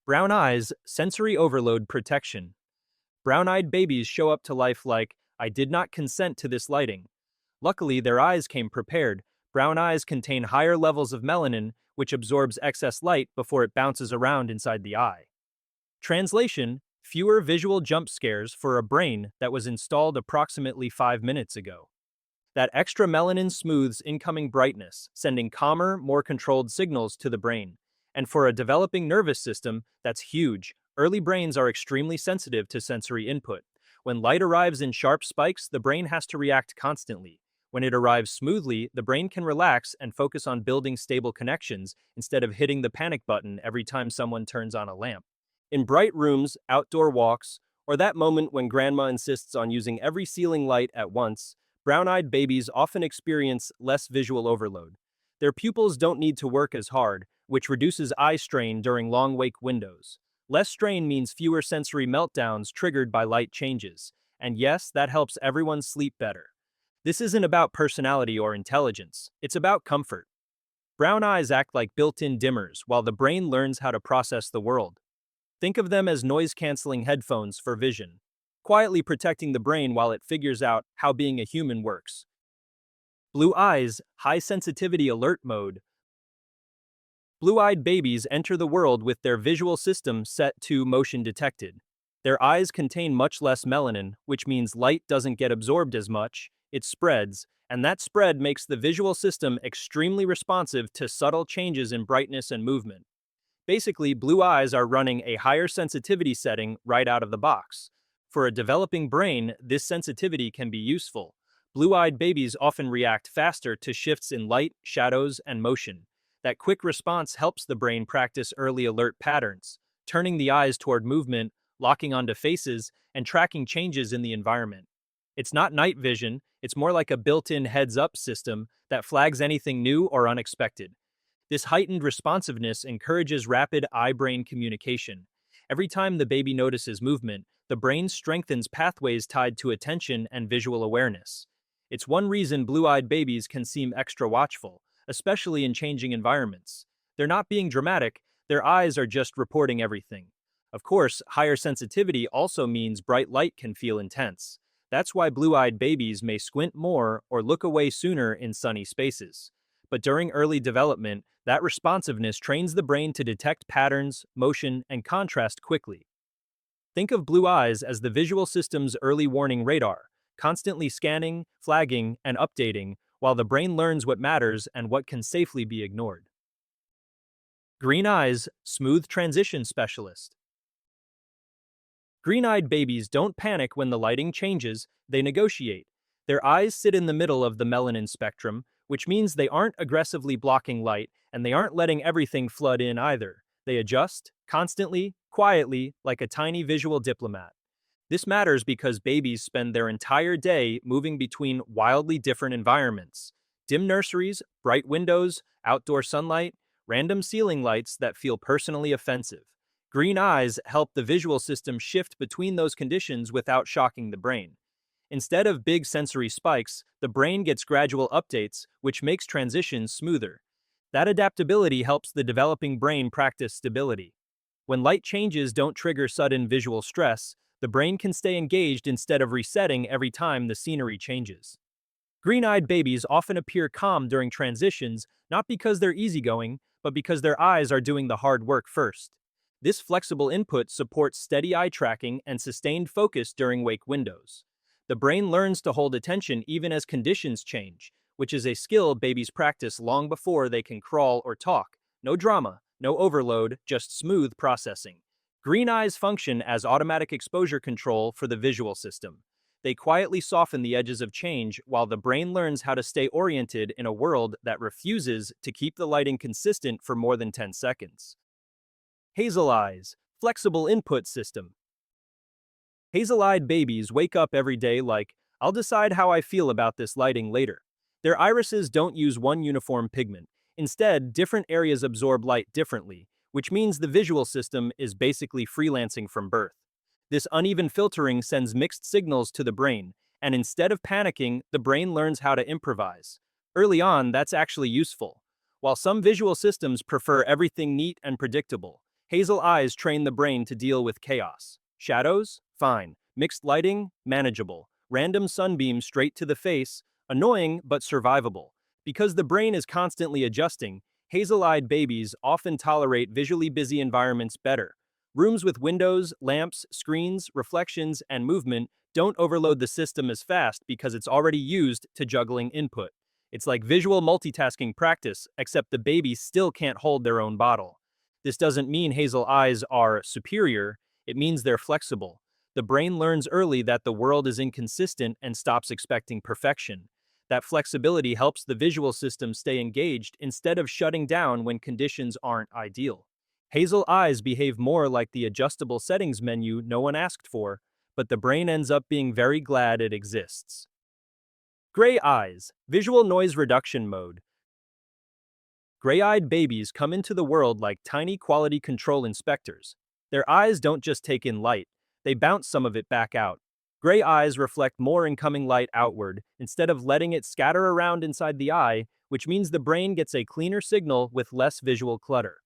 Brown eyes, sensory overload protection. Brown-eyed babies show up to life like, I did not consent to this lighting. Luckily, their eyes came prepared. Brown eyes contain higher levels of melanin, which absorbs excess light before it bounces around inside the eye. Translation: fewer visual jump scares for a brain that was installed approximately 5 minutes ago. That extra melanin smooths incoming brightness, sending calmer, more controlled signals to the brain. And for a developing nervous system, that's huge. Early brains are extremely sensitive to sensory input. When light arrives in sharp spikes, the brain has to react constantly. When it arrives smoothly, the brain can relax and focus on building stable connections instead of hitting the panic button every time someone turns on a lamp. In bright rooms, outdoor walks, or that moment when grandma insists on using every ceiling light at once, brown-eyed babies often experience less visual overload. Their pupils don't need to work as hard, which reduces eye strain during long wake windows. Less strain means fewer sensory meltdowns triggered by light changes. And yes, that helps everyone sleep better. This isn't about personality or intelligence, it's about comfort. Brown eyes act like built-in dimmers while the brain learns how to process the world. Think of them as noise-canceling headphones for vision, quietly protecting the brain while it figures out how being a human works. Blue eyes, high sensitivity alert mode. Blue-eyed babies enter the world with their visual system set to motion detected. Their eyes contain much less melanin, which means light doesn't get absorbed as much, it spreads, and that spread makes the visual system extremely responsive to subtle changes in brightness and movement. Basically, blue eyes are running a higher sensitivity setting right out of the box. For a developing brain, this sensitivity can be useful. Blue-eyed babies often react faster to shifts in light, shadows, and motion. That quick response helps the brain practice early alert patterns, turning the eyes toward movement, locking onto faces, and tracking changes in the environment. It's not night vision, it's more like a built-in heads-up system that flags anything new or unexpected. This heightened responsiveness encourages rapid eye-brain communication. Every time the baby notices movement, the brain strengthens pathways tied to attention and visual awareness. It's one reason blue-eyed babies can seem extra watchful, especially in changing environments. They're not being dramatic, their eyes are just reporting everything. Of course, higher sensitivity also means bright light can feel intense. That's why blue-eyed babies may squint more or look away sooner in sunny spaces. But during early development, that responsiveness trains the brain to detect patterns, motion, and contrast quickly. Think of blue eyes as the visual system's early warning radar, constantly scanning, flagging, and updating, while the brain learns what matters and what can safely be ignored. Green eyes, smooth transition specialist. Green-eyed babies don't panic when the lighting changes, they negotiate. Their eyes sit in the middle of the melanin spectrum, which means they aren't aggressively blocking light, and they aren't letting everything flood in either. They adjust, constantly, quietly, like a tiny visual diplomat. This matters because babies spend their entire day moving between wildly different environments. Dim nurseries, bright windows, outdoor sunlight, random ceiling lights that feel personally offensive. Green eyes help the visual system shift between those conditions without shocking the brain. Instead of big sensory spikes, the brain gets gradual updates, which makes transitions smoother. That adaptability helps the developing brain practice stability. When light changes don't trigger sudden visual stress, the brain can stay engaged instead of resetting every time the scenery changes. Green-eyed babies often appear calm during transitions, not because they're easygoing, but because their eyes are doing the hard work first. This flexible input supports steady eye tracking and sustained focus during wake windows. The brain learns to hold attention even as conditions change, which is a skill babies practice long before they can crawl or talk. No drama, no overload, just smooth processing. Green eyes function as automatic exposure control for the visual system. They quietly soften the edges of change while the brain learns how to stay oriented in a world that refuses to keep the lighting consistent for more than 10 seconds. Hazel eyes, flexible input system. Hazel-eyed babies wake up every day like, I'll decide how I feel about this lighting later. Their irises don't use one uniform pigment. Instead, different areas absorb light differently, which means the visual system is basically freelancing from birth. This uneven filtering sends mixed signals to the brain, and instead of panicking, the brain learns how to improvise. Early on, that's actually useful. While some visual systems prefer everything neat and predictable, Hazel eyes train the brain to deal with chaos. Shadows? Fine. Mixed lighting? Manageable. Random sunbeams straight to the face? Annoying but survivable. Because the brain is constantly adjusting, hazel-eyed babies often tolerate visually busy environments better. Rooms with windows, lamps, screens, reflections, and movement don't overload the system as fast because it's already used to juggling input. It's like visual multitasking practice, except the baby still can't hold their own bottle. This doesn't mean hazel eyes are superior, it means they're flexible. The brain learns early that the world is inconsistent and stops expecting perfection. That flexibility helps the visual system stay engaged instead of shutting down when conditions aren't ideal. Hazel eyes behave more like the adjustable settings menu no one asked for, but the brain ends up being very glad it exists. Gray eyes, visual noise reduction mode. Gray-eyed babies come into the world like tiny quality control inspectors. Their eyes don't just take in light, they bounce some of it back out. Gray eyes reflect more incoming light outward instead of letting it scatter around inside the eye, which means the brain gets a cleaner signal with less visual clutter.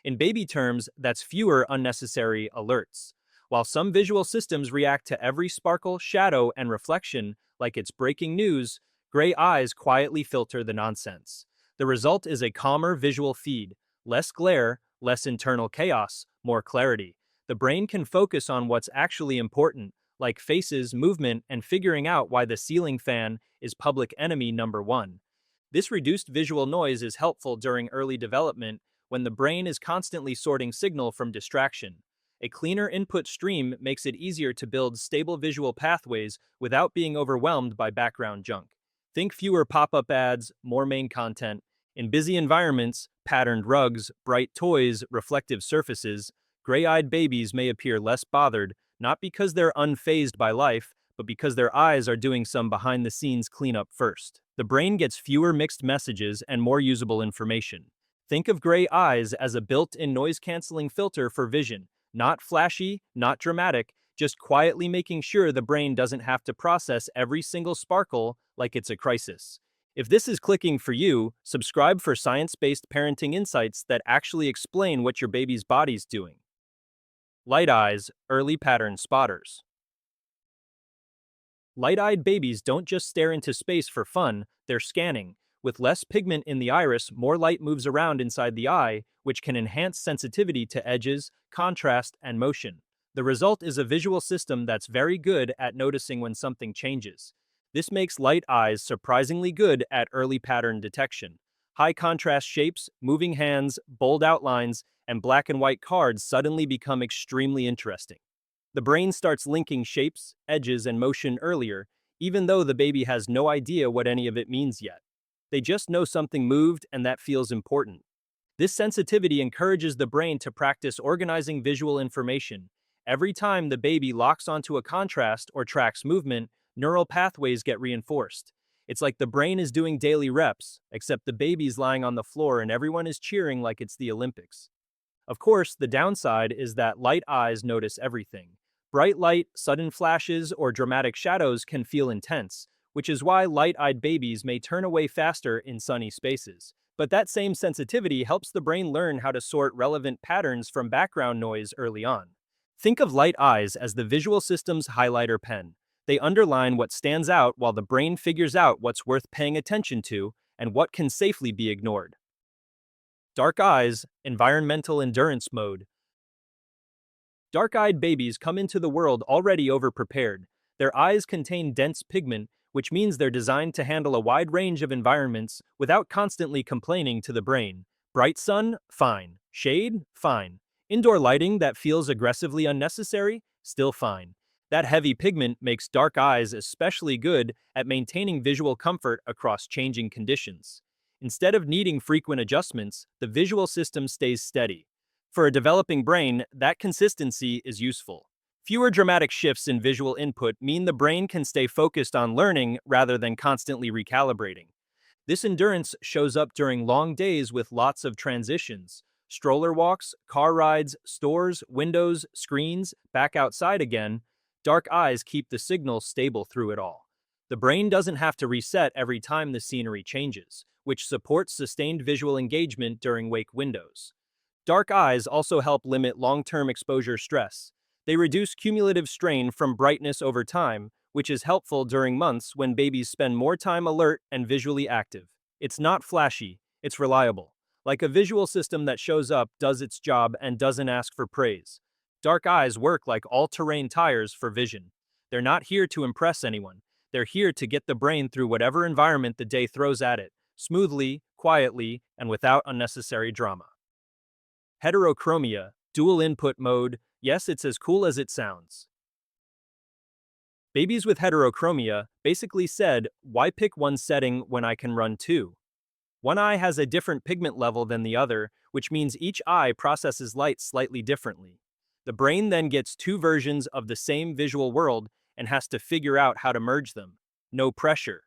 In baby terms, that's fewer unnecessary alerts. While some visual systems react to every sparkle, shadow, and reflection like it's breaking news, gray eyes quietly filter the nonsense. The result is a calmer visual feed, less glare, less internal chaos, more clarity. The brain can focus on what's actually important, like faces, movement, and figuring out why the ceiling fan is public enemy number one. This reduced visual noise is helpful during early development when the brain is constantly sorting signal from distraction. A cleaner input stream makes it easier to build stable visual pathways without being overwhelmed by background junk. Think fewer pop-up ads, more main content. In busy environments, patterned rugs, bright toys, reflective surfaces, gray-eyed babies may appear less bothered, not because they're unfazed by life, but because their eyes are doing some behind-the-scenes cleanup first. The brain gets fewer mixed messages and more usable information. Think of gray eyes as a built-in noise-canceling filter for vision. Not flashy, not dramatic, just quietly making sure the brain doesn't have to process every single sparkle like it's a crisis. If this is clicking for you, subscribe for science-based parenting insights that actually explain what your baby's body's doing. Light eyes, early pattern spotters. Light-eyed babies don't just stare into space for fun, they're scanning. With less pigment in the iris, more light moves around inside the eye, which can enhance sensitivity to edges, contrast, and motion. The result is a visual system that's very good at noticing when something changes. This makes light eyes surprisingly good at early pattern detection. High contrast shapes, moving hands, bold outlines, and black and white cards suddenly become extremely interesting. The brain starts linking shapes, edges, and motion earlier, even though the baby has no idea what any of it means yet. They just know something moved and that feels important. This sensitivity encourages the brain to practice organizing visual information. Every time the baby locks onto a contrast or tracks movement, neural pathways get reinforced. It's like the brain is doing daily reps, except the baby's lying on the floor and everyone is cheering like it's the Olympics. Of course, the downside is that light eyes notice everything. Bright light, sudden flashes, or dramatic shadows can feel intense, which is why light-eyed babies may turn away faster in sunny spaces. But that same sensitivity helps the brain learn how to sort relevant patterns from background noise early on. Think of light eyes as the visual system's highlighter pen. They underline what stands out while the brain figures out what's worth paying attention to and what can safely be ignored. Dark eyes, environmental endurance mode. Dark-eyed babies come into the world already overprepared. Their eyes contain dense pigment, which means they're designed to handle a wide range of environments without constantly complaining to the brain. Bright sun? Fine. Shade? Fine. Indoor lighting that feels aggressively unnecessary? Still fine. That heavy pigment makes dark eyes especially good at maintaining visual comfort across changing conditions. Instead of needing frequent adjustments, the visual system stays steady. For a developing brain, that consistency is useful. Fewer dramatic shifts in visual input mean the brain can stay focused on learning rather than constantly recalibrating. This endurance shows up during long days with lots of transitions. Stroller walks, car rides, stores, windows, screens, back outside again. Dark eyes keep the signal stable through it all. The brain doesn't have to reset every time the scenery changes, which supports sustained visual engagement during wake windows. Dark eyes also help limit long-term exposure stress. They reduce cumulative strain from brightness over time, which is helpful during months when babies spend more time alert and visually active. It's not flashy, it's reliable. Like a visual system that shows up, does its job, and doesn't ask for praise. Dark eyes work like all-terrain tires for vision. They're not here to impress anyone. They're here to get the brain through whatever environment the day throws at it, smoothly, quietly, and without unnecessary drama. Heterochromia, dual input mode, yes, it's as cool as it sounds. Babies with heterochromia basically said, why pick one setting when I can run two? One eye has a different pigment level than the other, which means each eye processes light slightly differently. The brain then gets two versions of the same visual world and has to figure out how to merge them. No pressure.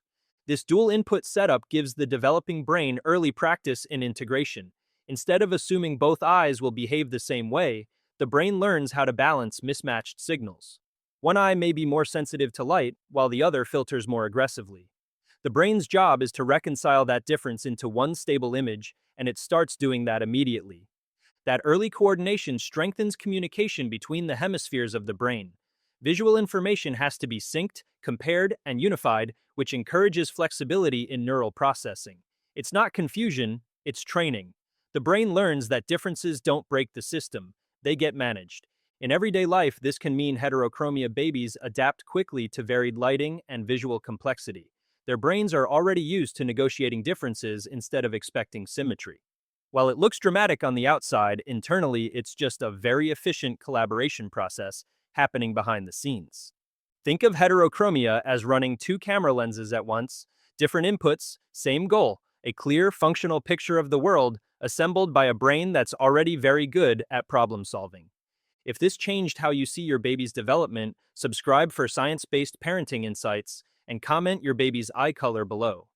This dual input setup gives the developing brain early practice in integration. Instead of assuming both eyes will behave the same way, the brain learns how to balance mismatched signals. One eye may be more sensitive to light, while the other filters more aggressively. The brain's job is to reconcile that difference into one stable image, and it starts doing that immediately. That early coordination strengthens communication between the hemispheres of the brain. Visual information has to be synced, compared, and unified, which encourages flexibility in neural processing. It's not confusion, it's training. The brain learns that differences don't break the system, they get managed. In everyday life, this can mean heterochromia babies adapt quickly to varied lighting and visual complexity. Their brains are already used to negotiating differences instead of expecting symmetry. While it looks dramatic on the outside, internally it's just a very efficient collaboration process happening behind the scenes. Think of heterochromia as running two camera lenses at once, different inputs, same goal, a clear, functional picture of the world assembled by a brain that's already very good at problem solving. If this changed how you see your baby's development, subscribe for science-based parenting insights and comment your baby's eye color below.